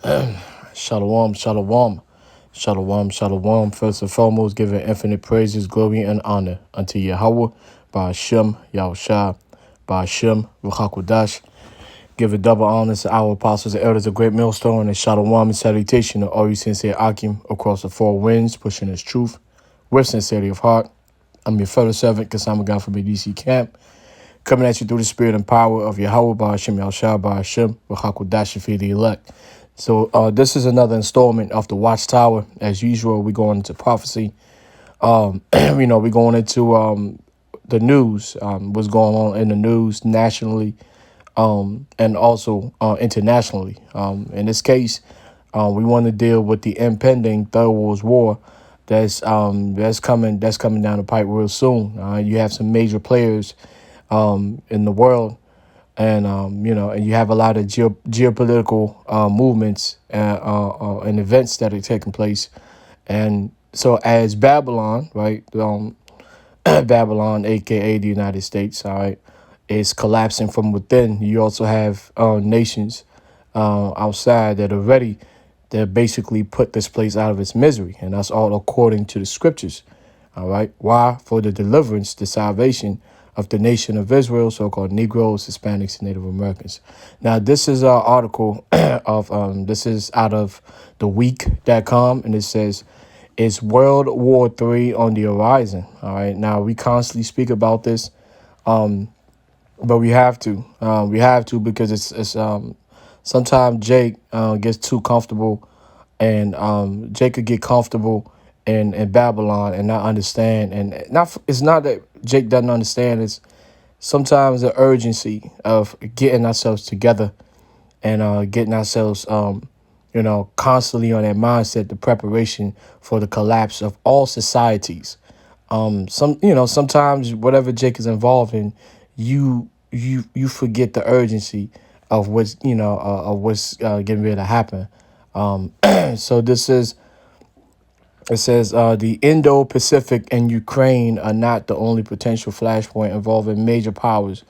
Shalom, shalom, shalom, shalom. First and foremost, giving infinite praises, glory, and honor unto Yahweh, Ba'ashem, Yahushua, Ba'ashem, Ruchakudash. Giving double honors to our apostles and elders of Great Millstone, and shalom and salutation to all you sincere Akim across the four winds, pushing his truth with sincerity of heart. I'm your fellow servant, Kasama God from BDC Camp, coming at you through the spirit and power of Yahweh, Ba'ashem, Yahushua, Ba'ashem, Ruchakudash, for the elect. So this is another installment of the Watchtower. As usual, we're going into prophecy. We're going into the news, what's going on in the news nationally, and also internationally. In this case, we want to deal with the impending Third World War that's coming down the pipe real soon. You have some major players in the world, and and you have a lot of geopolitical movements and events that are taking place. And so as Babylon, right, Babylon, aka the United States, all right, is collapsing from within, you also have nations outside that are ready to basically put this place out of its misery, and that's all according to the scriptures. All right. Why? For the deliverance, the salvation of the nation of Israel, so-called Negroes, Hispanics, and Native Americans. Now, this is an article this is out of theweek.com, and it says, "Is World War III on the horizon?" All right. Now, we constantly speak about this, but we have to. We have to because it's sometimes Jake gets too comfortable, and Jake could get comfortable in Babylon and not understand. And it's not that Jake doesn't understand. It's sometimes the urgency of getting ourselves together and getting ourselves, constantly on that mindset, the preparation for the collapse of all societies. Sometimes whatever Jake is involved in, you forget the urgency of what's getting ready to happen. So it says the Indo-Pacific and Ukraine are not the only potential flashpoint involving major powers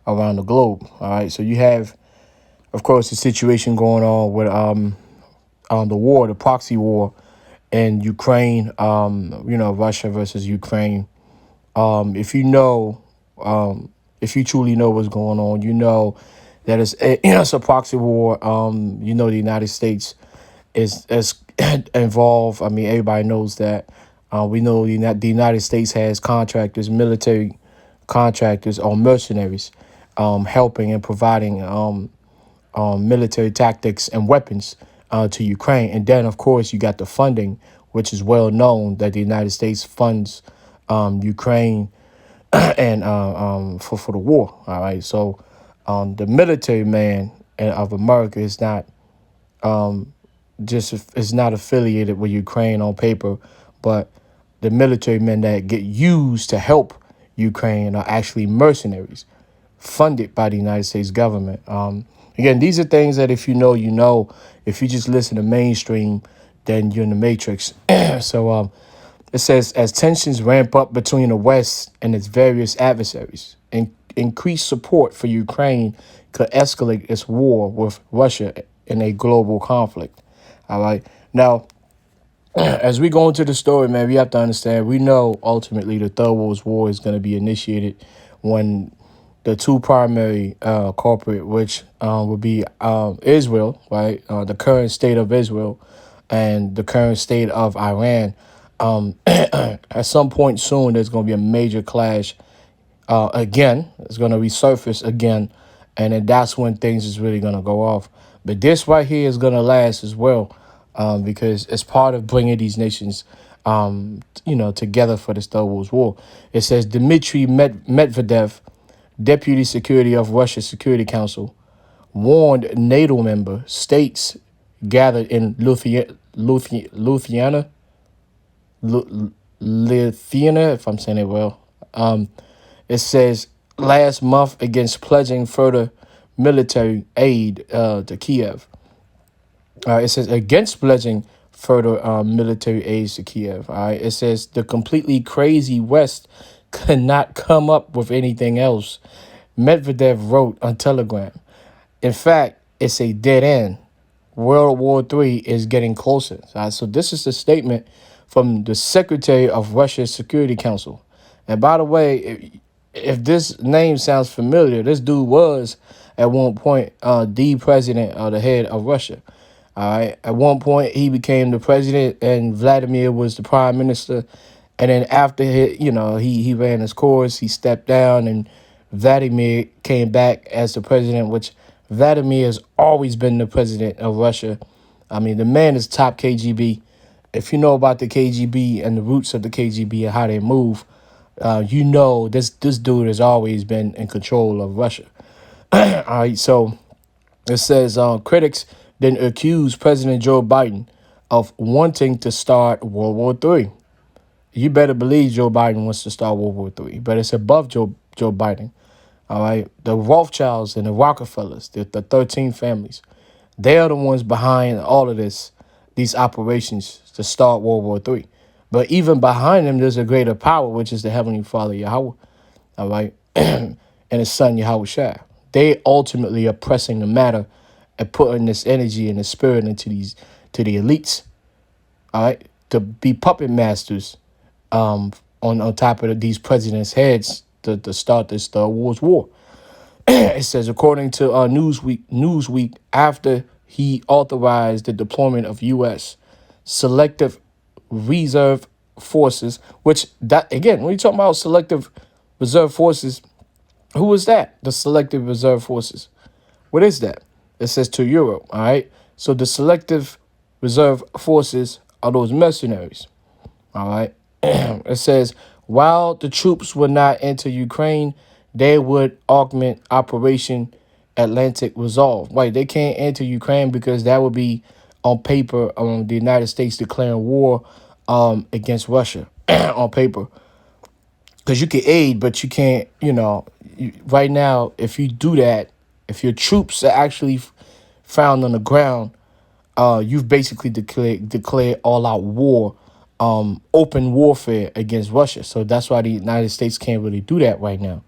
around the globe. All right, so you have, of course, the situation going on with the war, the proxy war in Ukraine. Russia versus Ukraine. If you truly know what's going on, you know that it's a proxy war. The United States is involved. I mean, everybody knows that. We know the United States has contractors, military contractors or mercenaries, helping and providing military tactics and weapons to Ukraine. And then, of course, you got the funding, which is well known that the United States funds Ukraine and for the war. All right, so the military man of America is not is not affiliated with Ukraine on paper, but the military men that get used to help Ukraine are actually mercenaries funded by the United States government. Again, these are things that if you know, you know. If you just listen to mainstream, then you're in the matrix. So it says, as tensions ramp up between the West and its various adversaries, increased support for Ukraine could escalate its war with Russia in a global conflict. All right. Now, as we go into the story, man, we have to understand, we know ultimately the Third World War is going to be initiated when the two primary culprit, which would be Israel, right? The current state of Israel and the current state of Iran. At some point soon, there's going to be a major clash again. It's going to resurface again. And then that's when things is really going to go off. But this right here is going to last as well, because it's part of bringing these nations, together for this Third World War. It says Dmitry Medvedev, Deputy Secretary of Russia's Security Council, warned NATO member states gathered in Lithuania, if I'm saying it well. It says last month against pledging further military aid to Kiev. It says against pledging further military aid to Kiev. All right. It says the completely crazy West could not come up with anything else. Medvedev wrote on Telegram. In fact, it's a dead end. World War III is getting closer. So this is a statement from the Secretary of Russia's Security Council. And by the way, if this name sounds familiar, this dude was at one point the president or the head of Russia. All right. At one point, he became the president, and Vladimir was the prime minister. And then after he ran his course, he stepped down, and Vladimir came back as the president. Which Vladimir has always been the president of Russia. I mean, the man is top KGB. If you know about the KGB and the roots of the KGB and how they move, you know this dude has always been in control of Russia. All right, so it says critics then accuse President Joe Biden of wanting to start World War III. You better believe Joe Biden wants to start World War III, but it's above Joe Biden. All right, the Rothschilds and the Rockefellers, the 13 families, they are the ones behind all of these operations to start World War III. But even behind them, there's a greater power, which is the Heavenly Father Yahweh. All right, and His Son Yahweh Shai. They ultimately are pressing the matter and putting this energy and the spirit into to the elites. All right, to be puppet masters on top of these presidents' heads to start this Star Wars war. It says, according to Newsweek, after he authorized the deployment of U.S. selective reserve forces, which that again, when you talk about selective reserve forces, who is that? The selective reserve forces. What is that? It says to Europe. All right. So the selective reserve forces are those mercenaries. All right. It says, while the troops would not enter Ukraine, they would augment Operation Atlantic Resolve. Right. They can't enter Ukraine because that would be on paper the United States declaring war against Russia on paper. Because you can aid, but you can't, right now, if you do that, if your troops are actually found on the ground, you've basically declared all out war, open warfare against Russia. So that's why the United States can't really do that right now.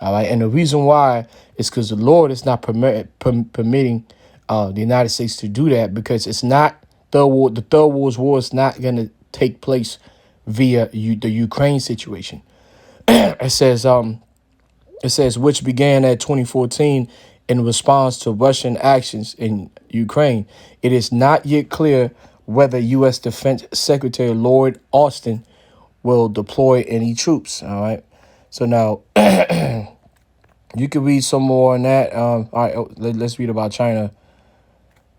All right. And the reason why is because the Lord is not permitting the United States to do that, because it's not the Third World War is not going to take place via the Ukraine situation. It says which began at 2014 in response to Russian actions in Ukraine. It is not yet clear whether U.S. Defense Secretary Lloyd Austin will deploy any troops. All right. So now you can read some more on that. All right, let's read about China.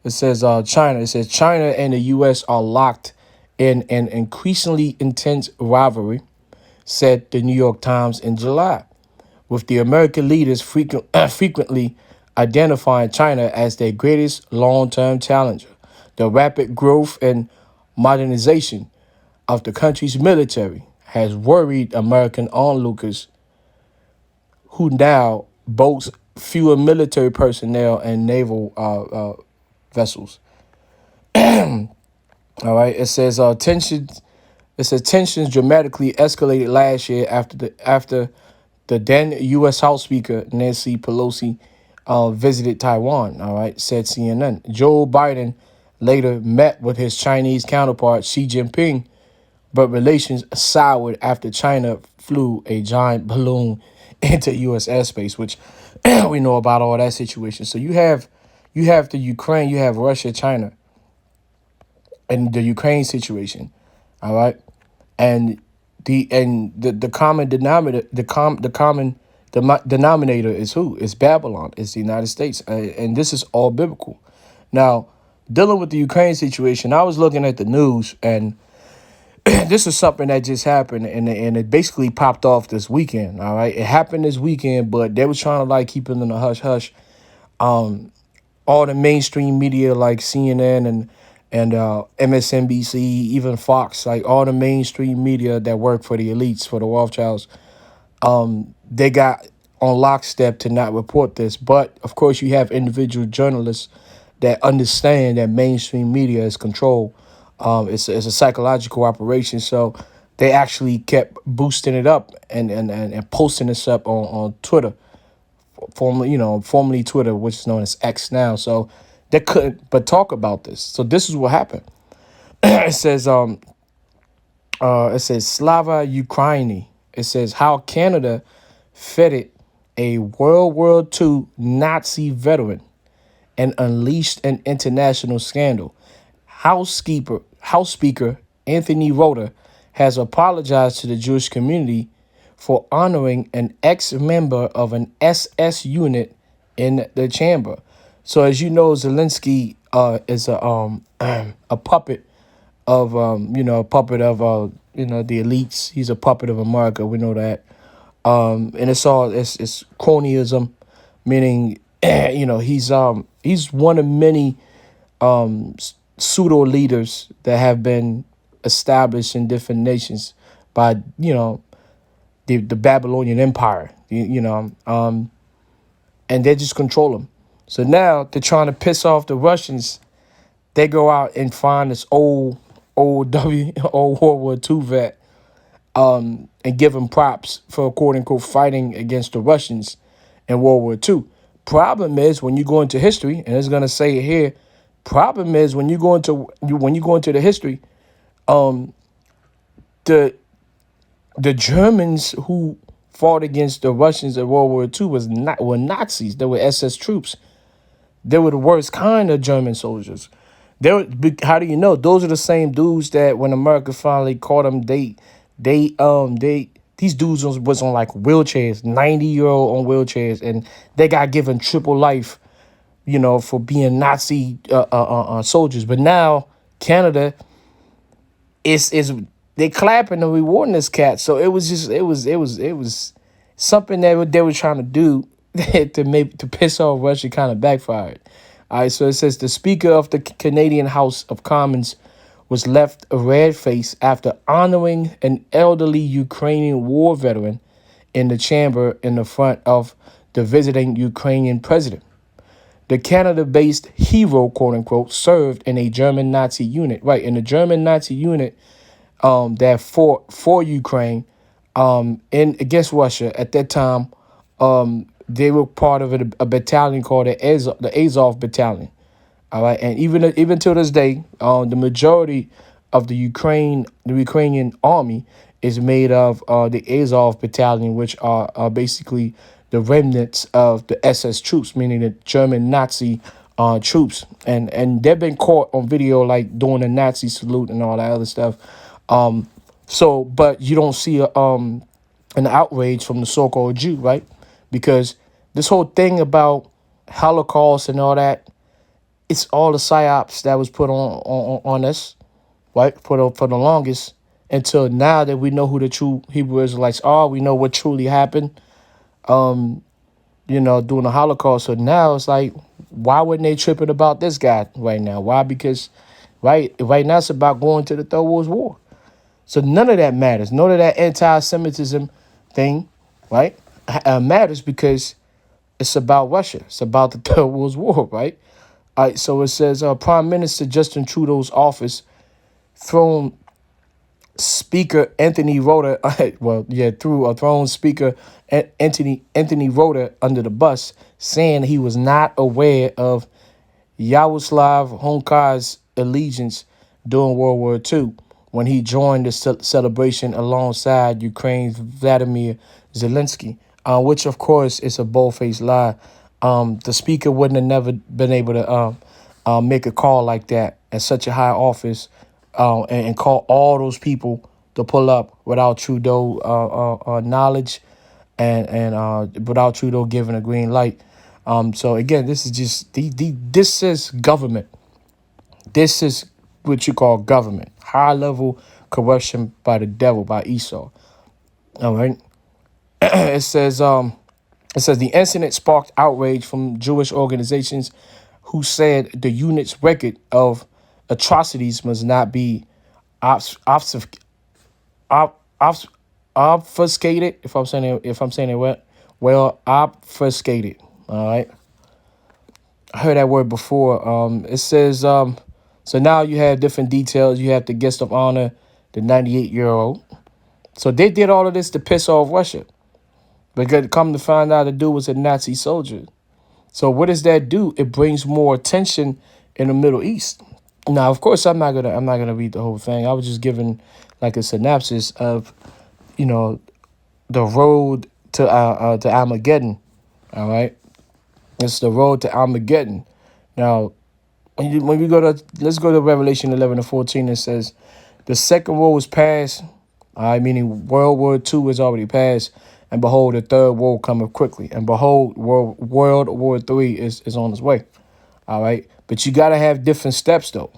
It says China. It says China and the U.S. are locked in an increasingly intense rivalry, said the New York Times in July, with the American leaders frequently identifying China as their greatest long-term challenger. The rapid growth and modernization of the country's military has worried American onlookers, who now boast fewer military personnel and naval vessels. All right, it says tensions. It says tensions dramatically escalated last year after the then U.S. House Speaker Nancy Pelosi visited Taiwan. All right, said CNN. Joe Biden later met with his Chinese counterpart Xi Jinping, but relations soured after China flew a giant balloon into U.S. airspace, which we know about all that situation. So you have the Ukraine, you have Russia, China, and the Ukraine situation. All right, and the common denominator, denominator is who? It's Babylon. It's the United States, and this is all biblical. Now, dealing with the Ukraine situation, I was looking at the news, and this is something that just happened, and it basically popped off this weekend. All right, it happened this weekend, but they was trying to like keep it in the hush hush. All the mainstream media like CNN and MSNBC, even Fox, like all the mainstream media that work for the elites, for the Rothschilds, they got on lockstep to not report this. But of course, you have individual journalists that understand that mainstream media is controlled. It's a psychological operation. So they actually kept boosting it up and posting this up on Twitter, formerly Twitter, which is known as X now. So They couldn't but talk about this. So this is what happened. It says it says Slava Ukraini. It says how Canada feted a World War II Nazi veteran and unleashed an international scandal. House Speaker Anthony Rota has apologized to the Jewish community for honoring an ex-member of an SS unit in the chamber. So as you know, Zelensky is a puppet of a puppet of the elites. He's a puppet of America. We know that. And it's cronyism, meaning he's one of many pseudo leaders that have been established in different nations by the Babylonian Empire. And they just control them. So now they're trying to piss off the Russians. They go out and find this old old World War II vet, and give him props for quote unquote fighting against the Russians in World War II. Problem is when you go into history, and it's gonna say it here. Problem is when you go into the history, the the Germans who fought against the Russians in World War II were Nazis. They were SS troops. They were the worst kind of German soldiers. How do you know? Those are the same dudes that when America finally caught them, these dudes was on like wheelchairs, 90-year-old on wheelchairs, and they got given triple life, for being Nazi soldiers. But now Canada is they clapping and rewarding this cat. So it was something that they were trying to do to piss off Russia kind of backfired. All right, so it says the Speaker of the Canadian House of Commons was left a red face after honoring an elderly Ukrainian war veteran in the chamber in the front of the visiting Ukrainian president. The Canada-based hero, quote unquote, served in a German Nazi unit, right? In the German Nazi unit that fought for Ukraine against Russia at that time. They were part of a battalion called the Azov Battalion. All right, and even to this day, the majority of the Ukrainian army is made of the Azov Battalion, which are basically the remnants of the SS troops, meaning the German Nazi troops, and they've been caught on video like doing a Nazi salute and all that other stuff. But you don't see an outrage from the so-called Jew, right? Because this whole thing about Holocaust and all that, it's all the psyops that was put on us, right? For the longest, until now that we know who the true Hebrew Israelites are, we know what truly happened, during the Holocaust. So now it's like, why wouldn't they tripping about this guy right now? Why? Because right now it's about going to the Third World War. So none of that matters. None of that anti-Semitism thing, right, matters because it's about Russia. It's about the Third World War, right? All right, so it says Prime Minister Justin Trudeau's office thrown Speaker Anthony Rota, thrown Speaker Anthony Rota under the bus, saying he was not aware of Yaroslav Honkar's allegiance during World War II when he joined the celebration alongside Ukraine's Vladimir Zelensky, which, of course, is a bold-faced lie. The speaker wouldn't have never been able to make a call like that at such a high office and call all those people to pull up without Trudeau knowledge and without Trudeau giving a green light. So, again, this is just this is government. This is what you call government. High-level corruption by the devil, by Esau. All right. It says the incident sparked outrage from Jewish organizations who said the unit's record of atrocities must not be obfuscated. If I'm saying it well, obfuscated. All right. I heard that word before. It says so now you have different details. You have the guest of honor, the 98-year-old. So they did all of this to piss off Russia. But come to find out, the dude was a Nazi soldier. So what does that do? It brings more attention in the Middle East. Now, of course, I'm not gonna read the whole thing. I was just giving like a synopsis of, you know, the road to Armageddon. All right, it's the road to Armageddon. Now, when we go to let's go to Revelation 11:14. It says, the second war was past. All right, meaning World War II is already past, and behold, the third war cometh quickly, and behold, World War III is on its way. All right, but you gotta have different steps though.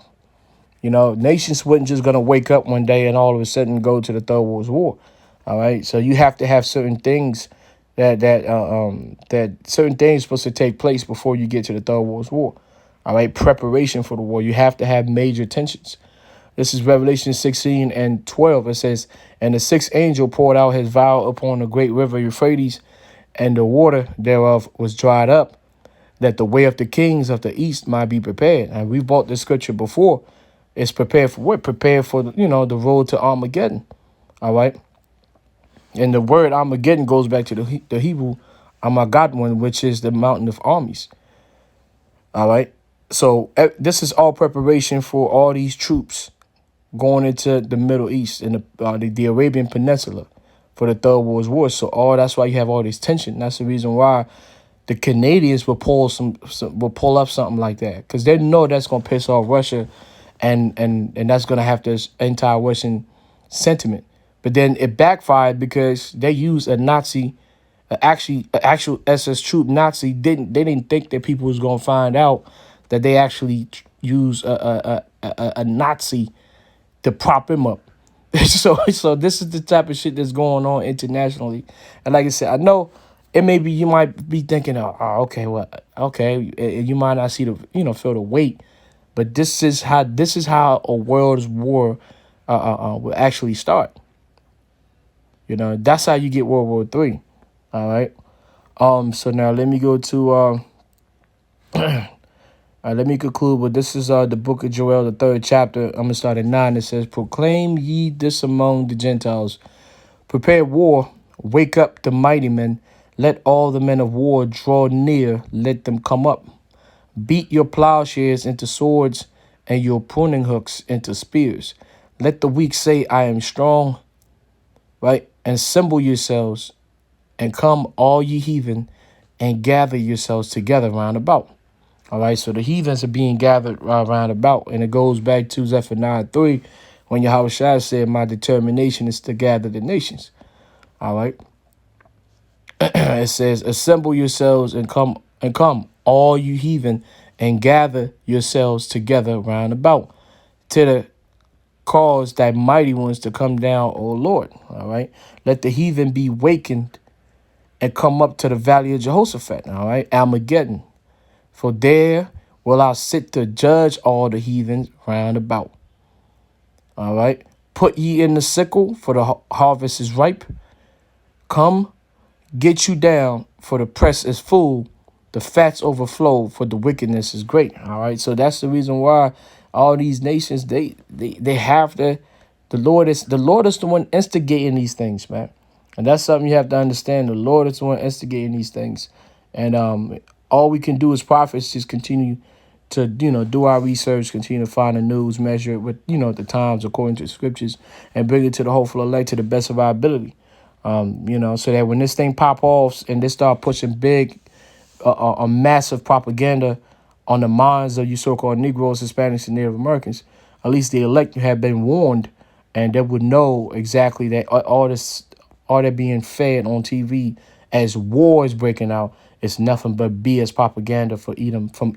Nations wasn't just gonna wake up one day and all of a sudden go to the Third World War. All right, so you have to have certain things that certain things supposed to take place before you get to the Third World War. All right, preparation for the war. You have to have major tensions. This is Revelation 16:12. It says, and the sixth angel poured out his vial upon the great river Euphrates, and the water thereof was dried up, that the way of the kings of the east might be prepared. And we brought this scripture before. It's prepared for what? Prepared for, the road to Armageddon. All right. And the word Armageddon goes back to the Hebrew Armageddon, which is the mountain of armies. All right. So this is all preparation for all these troops going into the Middle East and the Arabian Peninsula for the Third World War. So that's why you have all this tension. That's the reason why the Canadians will will pull up something like that, because they know that's gonna piss off Russia, and that's gonna have this anti-Russian sentiment. But then it backfired because they used a Nazi, actual SS troop Nazi. They didn't think that people was gonna find out that they actually use a Nazi to prop him up. So this is the type of shit that's going on internationally. And like I said, I know it may be, you might be thinking, okay, well, okay, you might not see feel the weight, but this is how a world's war will actually start. That's how you get World War III. All right. So now let me go to let me conclude with this is the book of Joel, the 3rd chapter. I'm going to start at 9. It says, proclaim ye this among the Gentiles. Prepare war. Wake up the mighty men. Let all the men of war draw near. Let them come up. Beat your plowshares into swords and your pruning hooks into spears. Let the weak say, I am strong. Right? Assemble yourselves and come, all ye heathen, and gather yourselves together round about. All right, so the heathens are being gathered round about, and it goes back to Zephaniah 3, when Yahushua said, my determination is to gather the nations. All right. It says, assemble yourselves and come, all you heathen, and gather yourselves together round about, to the cause thy mighty ones to come down, O Lord. All right. Let the heathen be wakened and come up to the valley of Jehoshaphat. All right. Armageddon. For there will I sit to judge all the heathens round about. All right. Put ye in the sickle, for the harvest is ripe. Come, get you down, for the press is full. The fats overflow, for the wickedness is great. All right. So that's the reason why all these nations, they have the Lord is the one instigating these things, man. And that's something you have to understand. The Lord is the one instigating these things. And all we can do as prophets is continue to, do our research, continue to find the news, measure it with, the times according to the scriptures, and bring it to the hopeful elect to the best of our ability. So that when this thing pop off and they start pushing big, a massive propaganda on the minds of you so-called Negroes, Hispanics, and Native Americans, at least the elect have been warned, and they would know exactly that all that being fed on TV as war is breaking out, it's nothing but BS propaganda from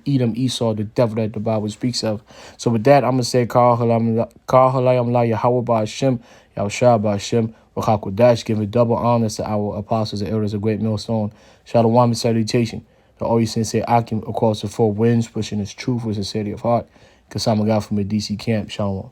Edom, Esau, the devil that the Bible speaks of. So with that, I'm going to say, Kal Halayam La Yahweh Ba'Hashem, Yahushua Ba'Hashem, Rachakodash, giving double honors to our apostles and elders of Great Millstone. Shalom and salutation to all you sincere Akim across the four winds, pushing his truth with sincerity of heart. Kasama God from the DC camp. Shalom.